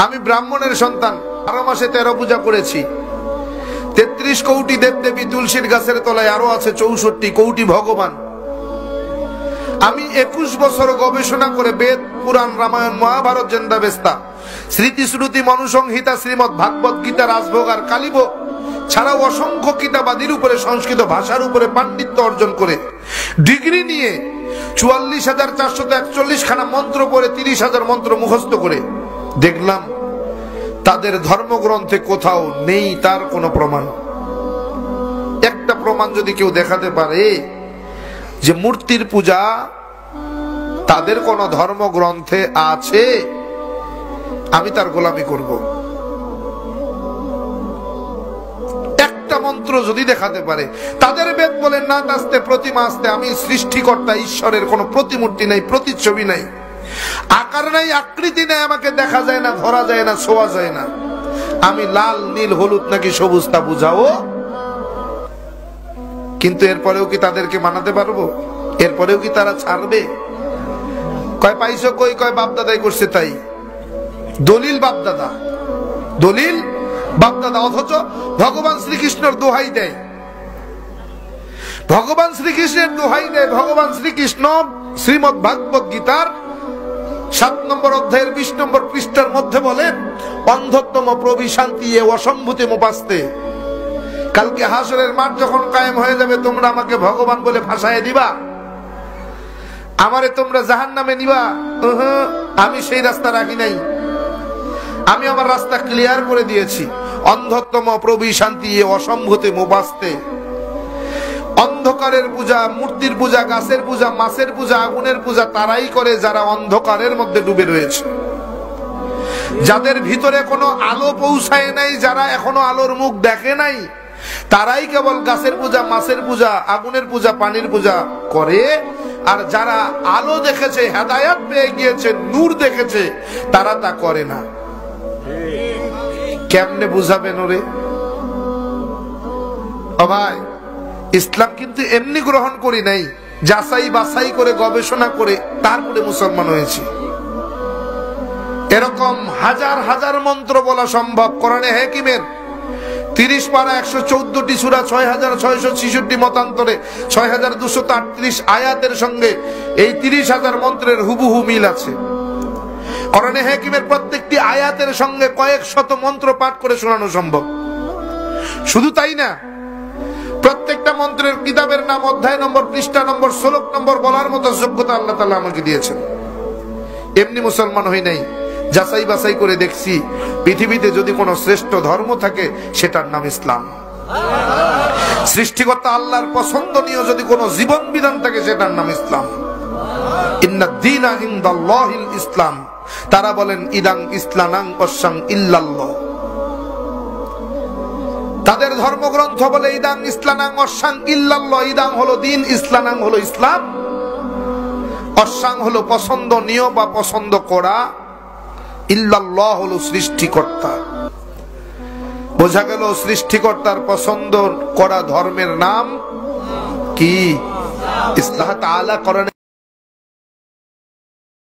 আমি ব্রাহ্মণের সন্তান, 12 মাসে 13 পূজা করেছি। 33 কোটি দেবদেবী তুলসীর গাছের তলায়, আরো আছে 64 কোটি ভগবান। আমি 21 বছর গবেষণা করে বেদ, পুরাণ, রামায়ণ, মহাভারত, জেন্দাবেস্তা, স্মৃতি শ্রুতি, মনুসংহিতা, শ্রীমদ ভাগবত গীতা, রাজভোগ আর কালীভোগ ছাড়াও অসংখ্য কিতাবাদির উপরে, সংস্কৃত ভাষার উপরে পাণ্ডিত্য অর্জন করে ডিগ্রি নিয়ে 44,441 খানা মন্ত্র পড়ে 30,000 মন্ত্র মুখস্থ করে দেখলাম তাদের ধর্মগ্রন্থে কোথাও নেই তার কোনো প্রমাণ। একটা প্রমাণ যদি কেউ দেখাতে পারে যে মূর্তির পূজা তাদের কোন ধর্মগ্রন্থে আছে, আমি তার গোলামি করব। একটা মন্ত্র যদি দেখাতে পারে, তাদের বেদ বলেন না আসতে প্রতিমা আসতে, আমি সৃষ্টিকর্তা ঈশ্বরের কোন প্রতিমূর্তি নাই, প্রতিচ্ছবি নাই, আকার নাই, আকৃতি নাই, আমাকে দেখা যায় না, ধরা যায় না, ছোঁয়া যায় না, আমি লাল, নীল, হলুদ নাকি সবুজ তা বুঝাও। কিন্তু এরপরেও কি তাদেরকে মানাতে পারবো? এরপরেও কি তারা ছাড়বে? কয় পাইছো কই? কয় বাপদাদাই করছে তাই। দলিল বাপদাদা, দলিল বাপদাদা, অথচ ভগবান শ্রীকৃষ্ণের দোহাই দেয়, ভগবান শ্রীকৃষ্ণের দোহাই দেয়। ভগবান শ্রীকৃষ্ণ শ্রীমদ ভাগবত গীতার 7 নম্বর অধ্যায়ের 20 নম্বর পৃষ্ঠার মধ্যে বলেন, অন্ধত্তম প্রবিশান্তি এ অসম্ভূতি মুপাস্তে। কালকে হাসরের মাঠ যখন কায়েম হয়ে যাবে, তোমরা আমাকে ভগবান বলে ভাষায় দিবা, আমারে তোমরা জাহান্নামে নিবা। আমি সেই রাস্তা রাখি নাই, আমি আমার রাস্তা ক্লিয়ার করে দিয়েছি। অন্ধত্তম প্রবিশান্তি এ অসম্ভূতি মুপাস্তে। অন্ধকারের পূজা, মূর্তির পূজা, গাছের পূজা, মাছের পূজা, আগুনের পূজা তারাই করে যারা অন্ধকারের মধ্যে ডুবে রয়েছে, যাদের ভিতরে কোনো আলো পৌঁছায় নাই, যারা এখনো আলোর মুখ দেখে নাই, তারাই কেবল গাছের পূজা, মাছের পূজা, আগুনের পূজা, পানির পূজা করে। আর যারা আলো দেখেছে, হেদায়াত পেয়ে গিয়েছে, নূর দেখেছে, তারা তা করে না। কেমনে বুঝাবেন ওরে? ও ভাই, ইসলাম কিন্তু এমনি গ্রহণ করি নাই, যাচাই বাছাই করে গবেষণা করে তারপরে মুসলমান হয়েছি। এরকম হাজার হাজার মন্ত্র বলা সম্ভব। কোরআনে হাকিমের 30 পারা 114টি সূরা, 6666 মতান্তরে 6238 আয়াতের সঙ্গে এই 30,000 মন্ত্রের হুবহু মিল আছে। কোরআনে হাকিমের প্রত্যেকটি আয়াতের সঙ্গে কয়েক শত মন্ত্র পাঠ করে শোনানো সম্ভব। শুধু তাই না, প্রত্যেকটা মন্ত্রের কিতাবের নাম, অধ্যায় নম্বর, পৃষ্ঠা নম্বর, শ্লোক নম্বর বলার মতো যোগ্যতা আল্লাহ তাআলা আমাকে দিয়েছেন। এমনি মুসলমান হই নাই, যাচাই বাছাই করে দেখছি পৃথিবীতে যদি কোনো শ্রেষ্ঠ ধর্ম থাকে সেটার নাম ইসলাম। সৃষ্টিকর্তা আল্লাহর পছন্দনীয় যদি কোনো জীবন বিধান থাকে সেটার নাম ইসলাম। ইন্নাদ দীনা ইনদাল্লাহিল ইসলাম। তারা বলেন ইদাং ইসলানাং ওয়াসাং ইল্লাল্লাহ। তাদের ধর্মগ্রন্থ বলে ইদাং ইসলানাং ওয়াসাং ইল্লাল্লাহ। ইদাং হলো দিন, ইসলানাং হলো ইসলাম, ওয়াসাং হলো পছন্দনীয় বা পছন্দ করা, ইল্লাল্লাহ হলো সৃষ্টিকর্তা। বোঝা গেল সৃষ্টিকর্তার পছন্দ করা ধর্মের নাম কি? ইসলাম। তাআলা করেন